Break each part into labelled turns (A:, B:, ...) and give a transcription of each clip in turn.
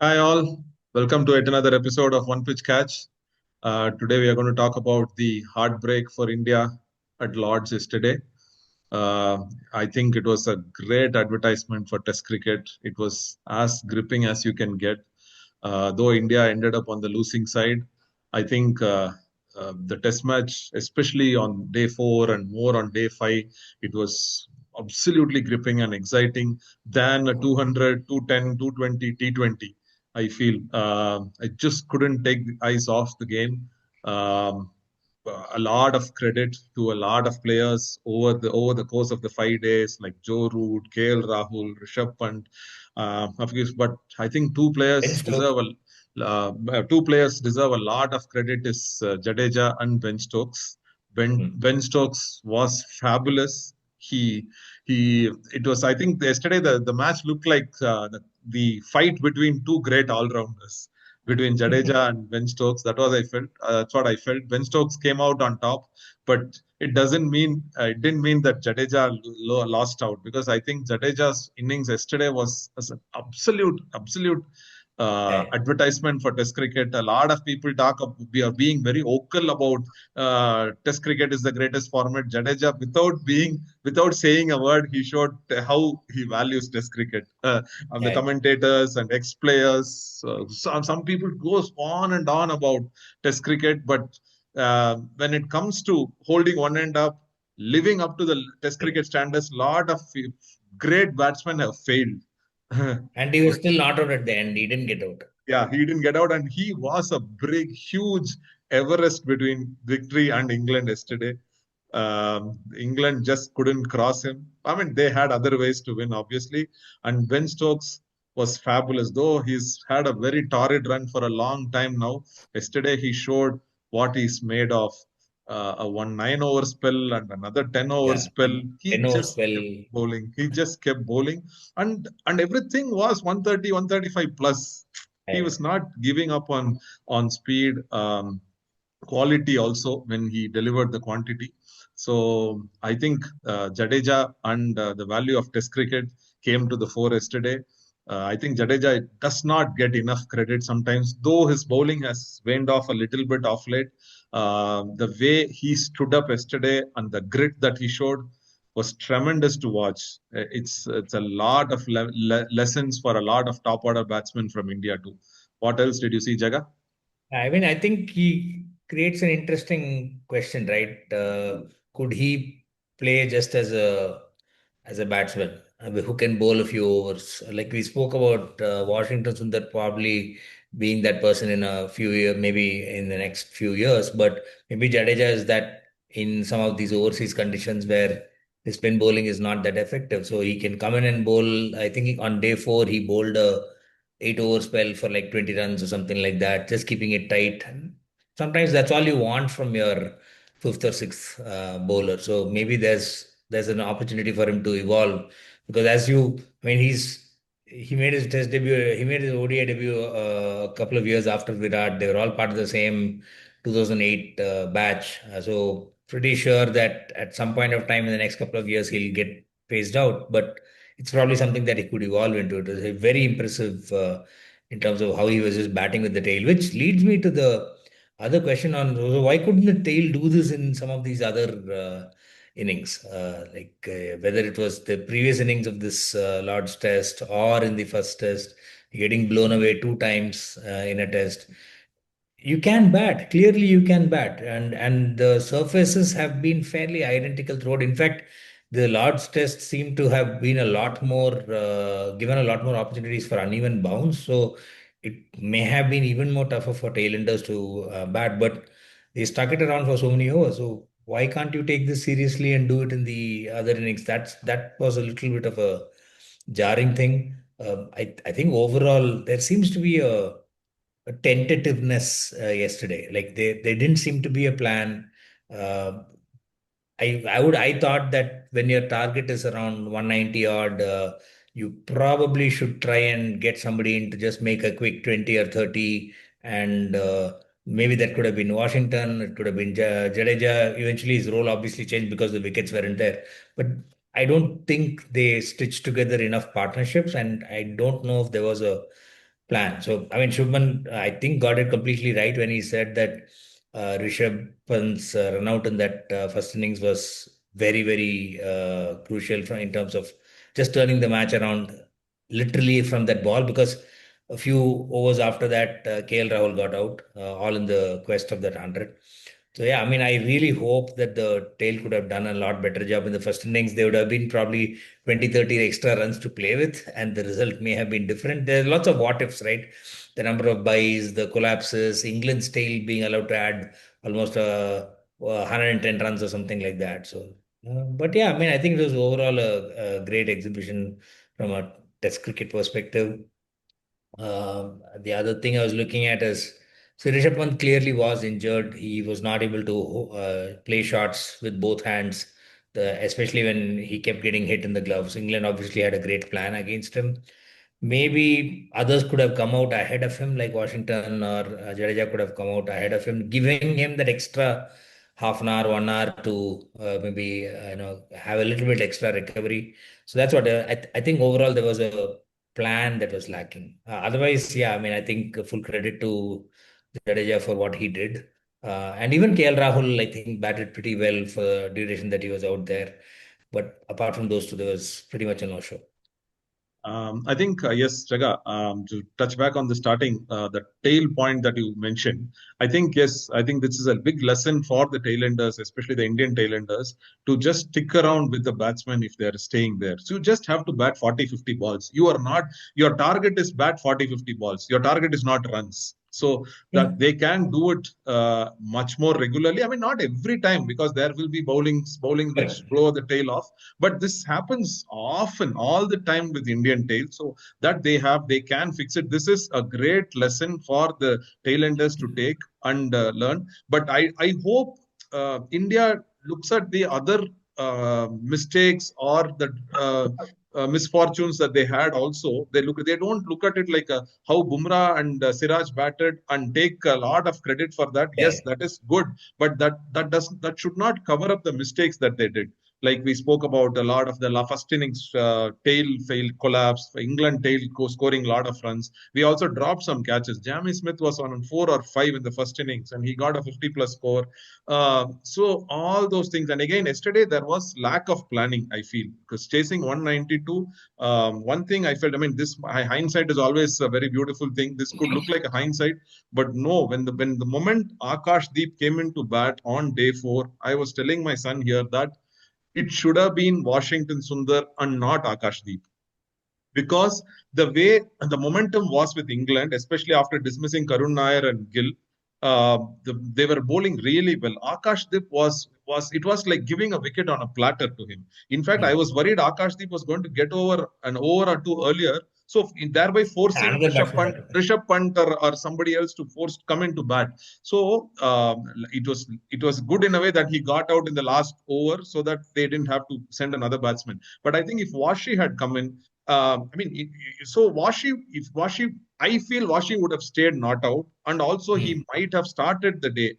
A: Hi all, welcome to yet another episode of One Pitch Catch. Today we are going to talk about the heartbreak for India at Lord's yesterday. Uh, I think it was a great advertisement for Test cricket. It was as gripping as you can get. Though India ended up on the losing side, I think the Test match, especially on day four and more on day five, it was absolutely gripping and exciting than a 200, 210, 220, T20. I feel I just couldn't take the eyes off the game. Um, a lot of credit to a lot of players over the course of the 5 days, like Joe Root, KL Rahul, Rishabh Pant. Of course, but I think
B: Ben Stokes.
A: two players deserve a lot of credit is Jadeja and Ben Stokes.
B: Hmm.
A: Ben Stokes was fabulous. He it was, I think yesterday the match looked like the fight between two great all rounders between Jadeja and Ben Stokes. That was I felt. That's what I felt. Ben Stokes came out on top, but it didn't mean that Jadeja lost out, because I think Jadeja's innings yesterday was an absolute
B: Yeah,
A: advertisement for Test cricket. A lot of people we are being very vocal about Test cricket is the greatest format. Jadeja, without saying a word, he showed how he values Test cricket. And the
B: yeah,
A: commentators and ex-players, some people goes on and on about Test cricket, but when it comes to holding one end up, living up to the Test
B: yeah.
A: cricket standards, lot of great batsmen have failed.
B: And he was still not out at the end. He didn't get out.
A: Yeah, he didn't get out, and he was a big, huge Everest between victory and England yesterday. England just couldn't cross him. I mean, they had other ways to win, obviously. And Ben Stokes was fabulous, though he's had a very torrid run for a long time now. Yesterday, he showed what he's made of. A 1 9 over spell and another 10 over
B: Yeah.
A: spell.
B: And
A: He
B: 10 overs
A: just
B: well.
A: kept bowling. He just kept bowling, and everything was 130, 135 plus. He
B: Yeah.
A: was not giving up on speed. Quality also when he delivered the quantity. So I think Jadeja and the value of Test cricket came to the fore yesterday. I think Jadeja does not get enough credit sometimes, though his bowling has waned off a little bit off late. The way he stood up yesterday and the grit that he showed was tremendous to watch. It's a lot of lessons for a lot of top order batsmen from India too. What else did you see, Jaga?
B: I mean, I think he creates an interesting question, right? Could he play just as a batsman who can bowl a few overs? Like we spoke about Washington Sundar probably being that person in a few years, maybe in the next few years, but maybe Jadeja is that in some of these overseas conditions where his spin bowling is not that effective. So he can come in and bowl. I think on day four, he bowled a 8 over spell for like 20 runs or something like that, just keeping it tight. Sometimes that's all you want from your fifth or sixth bowler. So maybe there's an opportunity for him to evolve because I mean, he made his test debut, he made his ODI debut a couple of years after Virat. They were all part of the same 2008 batch. So pretty sure that at some point of time in the next couple of years he'll get phased out. But it's probably something that he could evolve into. It was a very impressive in terms of how he was just batting with the tail, which leads me to the other question on why couldn't the tail do this in some of these other innings, whether it was the previous innings of this Lord's Test or in the first Test, getting blown away two times in a Test. You can bat. Clearly, you can bat, and the surfaces have been fairly identical throughout. In fact, the Lord's Test seem to have been a lot more given a lot more opportunities for uneven bounce. So it may have been even more tougher for tailenders to bat, but they stuck it around for so many overs. So why can't you take this seriously and do it in the other innings? That was a little bit of a jarring thing. I think overall there seems to be a tentativeness yesterday. Like they didn't seem to be a plan. Uh, I thought that when your target is around 190 odd, you probably should try and get somebody in to just make a quick 20 or 30, and maybe that could have been Washington. It could have been Jadeja. Eventually, his role obviously changed because the wickets weren't there. But I don't think they stitched together enough partnerships, and I don't know if there was a plan. So, I mean, Shubman, I think, got it completely right when he said that Rishabh Pant's run out in that first innings was very, very crucial in terms of just turning the match around literally from that ball, because a few overs after that, KL Rahul got out, all in the quest of that 100. So yeah, I mean, I really hope that the tail could have done a lot better job in the first innings. There would have been probably 20, 30 extra runs to play with, and the result may have been different. There's lots of what ifs, right? The number of byes, the collapses, England's tail being allowed to add almost 110 runs or something like that. So, but yeah, I mean, I think it was overall a great exhibition from a Test cricket perspective. The other thing I was looking at is, so Rishabh Pant clearly was injured. He was not able to play shots with both hands, especially when he kept getting hit in the gloves. England obviously had a great plan against him. Maybe others could have come out ahead of him, like Washington or Jadeja could have come out ahead of him, giving him that extra half an hour, 1 hour to maybe have a little bit extra recovery. So that's what I think. Overall, there was a plan that was lacking. Otherwise, yeah, I mean, I think full credit to Jadeja for what he did. And even KL Rahul, I think, batted pretty well for the duration that he was out there. But apart from those two, there was pretty much a no-show.
A: I think, yes, Jaga, to touch back on the starting, the tail point that you mentioned, I think, yes, I think this is a big lesson for the tailenders, especially the Indian tailenders, to just stick around with the batsmen if they're staying there. So you just have to bat 40, 50 balls. You are not, your target is bat 40, 50 balls. Your target is not runs. So
B: Yeah.
A: that they can do it much more regularly. I mean, not every time, because there will be bowlings which blow the tail off, but this happens often, all the time with Indian tail. So that they can fix it. This is a great lesson for the tailenders to take and learn. But I hope India looks at the other mistakes or the misfortunes that they had also. They don't look at it like how Bumrah and Siraj batted and take a lot of credit for that.
B: Yeah.
A: Yes, that is good, but that should not cover up the mistakes that they did. Like we spoke about, a lot of the first innings tail fail collapse, England tail scoring a lot of runs. We also dropped some catches. Jamie Smith was on 4 or 5 in the first innings and he got a 50 plus score. So all those things. And again, yesterday there was lack of planning, I feel, because chasing 192. One thing I felt, I mean, this hindsight is always a very beautiful thing. This could look like a hindsight, but no, when the moment Akash Deep came into bat on day 4, I was telling my son here that it should have been Washington Sundar and not Akash Deep, because the way the momentum was with England, especially after dismissing Karun Nair and Gill, they were bowling really well. Akashdeep was like giving a wicket on a platter to him. In fact, I
B: Hmm.
A: was worried Akashdeep was going to get over an over or two earlier, so thereby forcing
B: Another batsman had to come.
A: Rishabh Pant or somebody else to force come into bat. So it was good in a way that he got out in the last over, so that they didn't have to send another batsman. But I think if Washi had come in, I mean, so if Washi, I feel Washi would have stayed not out, and also
B: Hmm.
A: he might have started the day.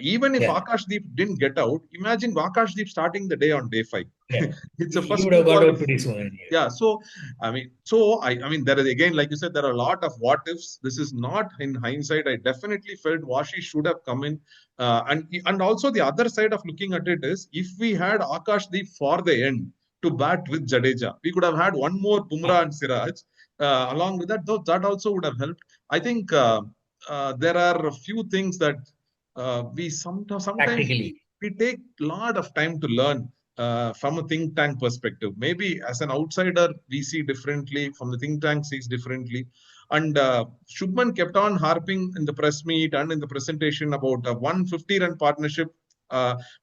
A: Even if
B: Yeah.
A: Akashdeep didn't get out, imagine Akashdeep starting the day on day 5.
B: Yeah.
A: It's a
B: He
A: first
B: would have
A: full
B: got
A: ball.
B: out pretty soon anyway.
A: Yeah, so I mean, there is, again, like you said, there are a lot of what ifs. This is not in hindsight. I definitely felt Washi should have come in, and also the other side of looking at it is, if we had Akashdeep for the end to bat with Jadeja, we could have had one more Bumrah and Siraj. Along with that, though, that also would have helped. I think there are a few things that sometimes
B: Practically.
A: we take a lot of time to learn from a think tank perspective. Maybe as an outsider, we see differently, from the think tank sees differently. And Shubman kept on harping in the press meet and in the presentation about a 150-run partnership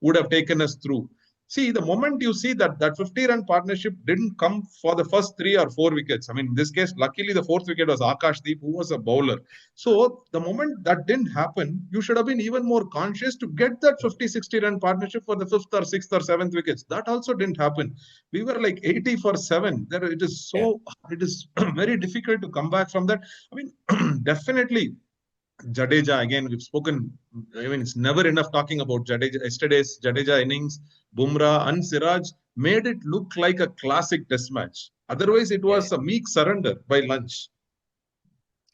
A: would have taken us through. See, the moment you see that 50-run partnership didn't come for the first 3 or 4 wickets. I mean, in this case, luckily the fourth wicket was Akashdeep, who was a bowler. So the moment that didn't happen, you should have been even more conscious to get that 50, 60-run partnership for the fifth or sixth or seventh wickets. That also didn't happen. We were like 80 for 7. There,
B: Yeah.
A: it is very difficult to come back from that. I mean, definitely Jadeja, again, we've spoken. I mean, it's never enough talking about Jadeja. Yesterday's Jadeja innings, Bumrah and Siraj made it look like a classic test match. Otherwise, it
B: Yeah.
A: was a meek surrender by lunch.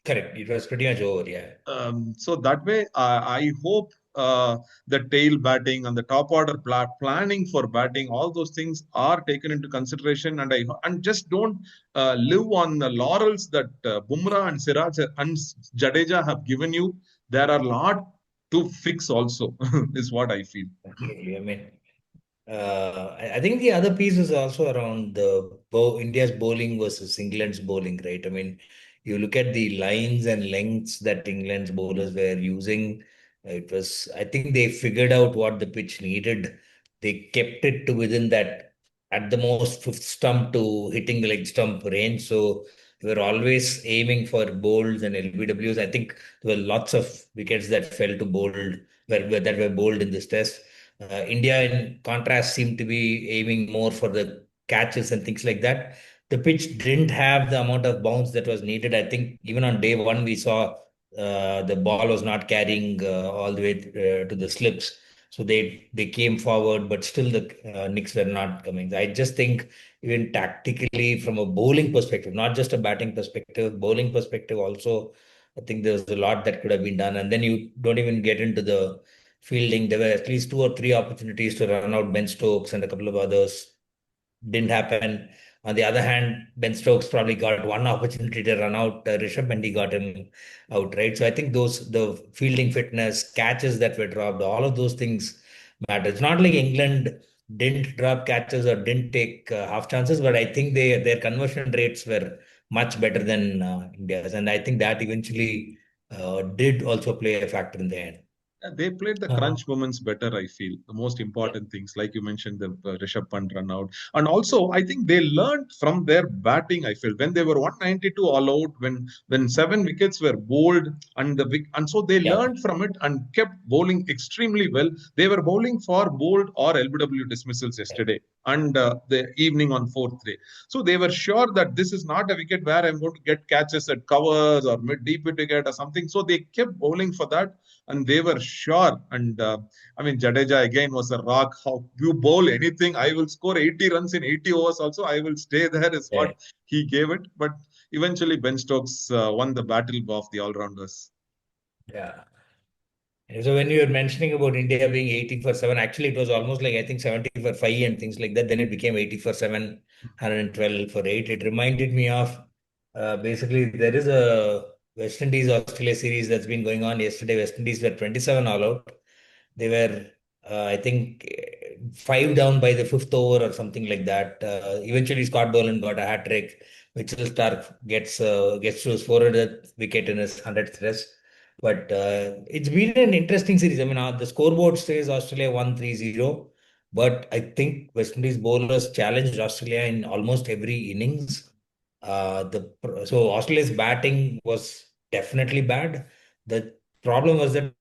B: Correct. It was pretty much over. Yeah.
A: So that way, I hope the tail batting and the top order planning for batting, all those things are taken into consideration, and just don't live on the laurels that Bumrah and Siraj and Jadeja have given you. There are a lot to fix also, is what I feel.
B: Absolutely. I mean, I think the other piece is also around the India's bowling versus England's bowling, right? I mean, you look at the lines and lengths that England's bowlers were using. It was, I think they figured out what the pitch needed. They kept it to within that, at the most, fifth stump to hitting leg stump range. So we were always aiming for bowls and LBWs. I think there were lots of wickets that fell to bowled, that were bowled in this test. India, in contrast, seemed to be aiming more for the catches and things like that. The pitch didn't have the amount of bounce that was needed. I think even on day one, we saw the ball was not carrying all the way to the slips. So they came forward, but still the nicks were not coming. I just think even tactically from a bowling perspective, not just a batting perspective, bowling perspective also, I think there's a lot that could have been done. And then you don't even get into the fielding. There were at least two or three opportunities to run out Ben Stokes and a couple of others. Didn't happen. On the other hand, Ben Stokes probably got one opportunity to run out Rishabh, and he got him out, right? So I think the fielding fitness, catches that were dropped, all of those things matter. It's not like England didn't drop catches or didn't take half chances, but I think their conversion rates were much better than India's, and I think that eventually did also play a factor in the end.
A: They played the
B: Uh,
A: crunch moments better, I feel. The most important things, like you mentioned, the Rishabh Pant run out. And also, I think they learned from their batting, I feel. When they were 192 all out, when seven wickets were bowled, and so they
B: yeah,
A: learned from it and kept bowling extremely well. They were bowling for bowled or LBW dismissals
B: yeah,
A: yesterday and the evening on fourth day. So they were sure that this is not a wicket where I'm going to get catches at covers or mid deep wicket or something. So they kept bowling for that and they were sure. And I mean, Jadeja again was a rock. How you bowl anything, I will score 80 runs in 80 overs. Also, I will stay there. Is what
B: yeah.
A: he gave it. But eventually, Ben Stokes won the battle of the all rounders.
B: Yeah. And so when you were mentioning about India being 80 for 7, actually it was almost like I think 70 for 5 and things like that. Then it became 80 for 7, 112 for 8. It reminded me of basically there is a West Indies Australia series that's been going on. Yesterday, West Indies were 27 all out. They were, I think, five down by the fifth over or something like that. Eventually, Scott Boland got a hat trick. Mitchell Stark gets to his 400th wicket in his 100th test. But it's been an interesting series. I mean, the scoreboard says Australia 1-3-0, but I think West Indies bowlers challenged Australia in almost every innings. So Australia's batting was definitely bad. The problem was that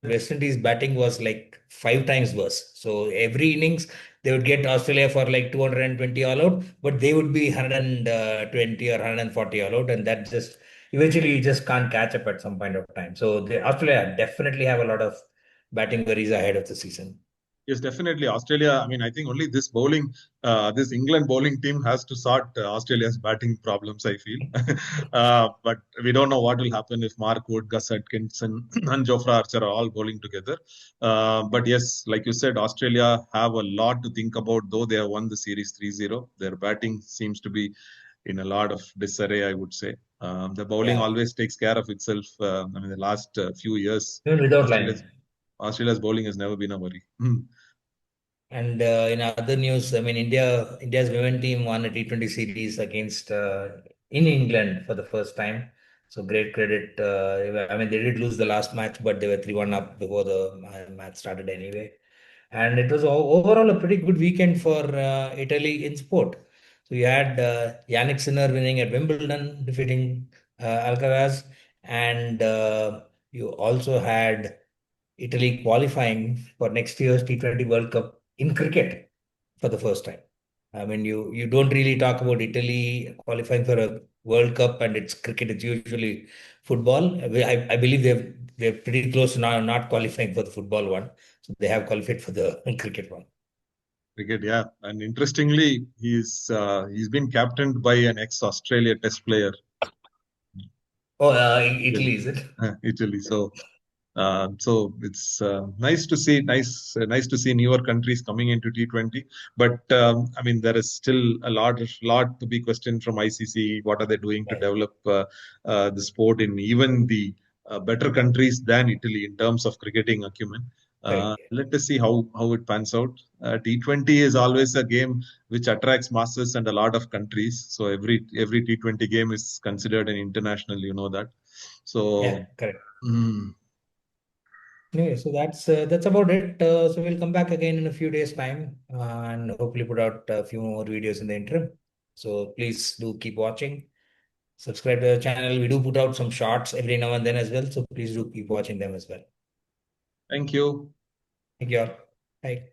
B: West Indies batting was like five times worse. So every innings they would get Australia for like 220 all out, but they would be 120 or 140 all out, and that just eventually you just can't catch up at some point of time. So Australia definitely have a lot of batting worries ahead of the season.
A: Yes, definitely. Australia, I mean, I think only this England bowling team has to sort Australia's batting problems, I feel. But we don't know what will happen if Mark Wood, Gus Atkinson, and Jofra Archer are all bowling together. But yes, like you said, Australia have a lot to think about, though they have won the series 3-0. Their batting seems to be in a lot of disarray, I would say. The bowling
B: Yeah,
A: always takes care of itself. I mean, the last few years,
B: even without
A: Australia's
B: line.
A: Australia's bowling has never been a worry.
B: And in other news, I mean, India's women team won a T20 series against in England for the first time. So great credit. I mean, they did lose the last match, but they were 3-1 up before the match started anyway. And it was overall a pretty good weekend for Italy in sport. So you had Yannick Sinner winning at Wimbledon, defeating Alcaraz, and you also had Italy qualifying for next year's T20 World Cup in cricket for the first time. I mean, you don't really talk about Italy qualifying for a World Cup and it's cricket. It's usually football. I believe they're pretty close to now not qualifying for the football one, so they have qualified for the cricket one.
A: Cricket, yeah, and interestingly, he's been captained by an ex-Australia Test player.
B: Oh,
A: Italy.
B: Italy, is it?
A: Italy. So it's nice to see newer countries coming into T20. But I mean, there is still a lot to be questioned from ICC. What are they doing to
B: Right.
A: develop the sport in even the better countries than Italy in terms of cricketing acumen?
B: Correct.
A: Let us see how it pans out. T20 is always a game which attracts masses and a lot of countries. So every T20 game is considered an international. You know that.
B: Yeah,
A: So.
B: correct.
A: mm,
B: Anyway, so that's about it. So we'll come back again in a few days' time and hopefully put out a few more videos in the interim. So please do keep watching. Subscribe to the channel. We do put out some shorts every now and then as well. So please do keep watching them as well.
A: Thank you.
B: Thank you all. Bye.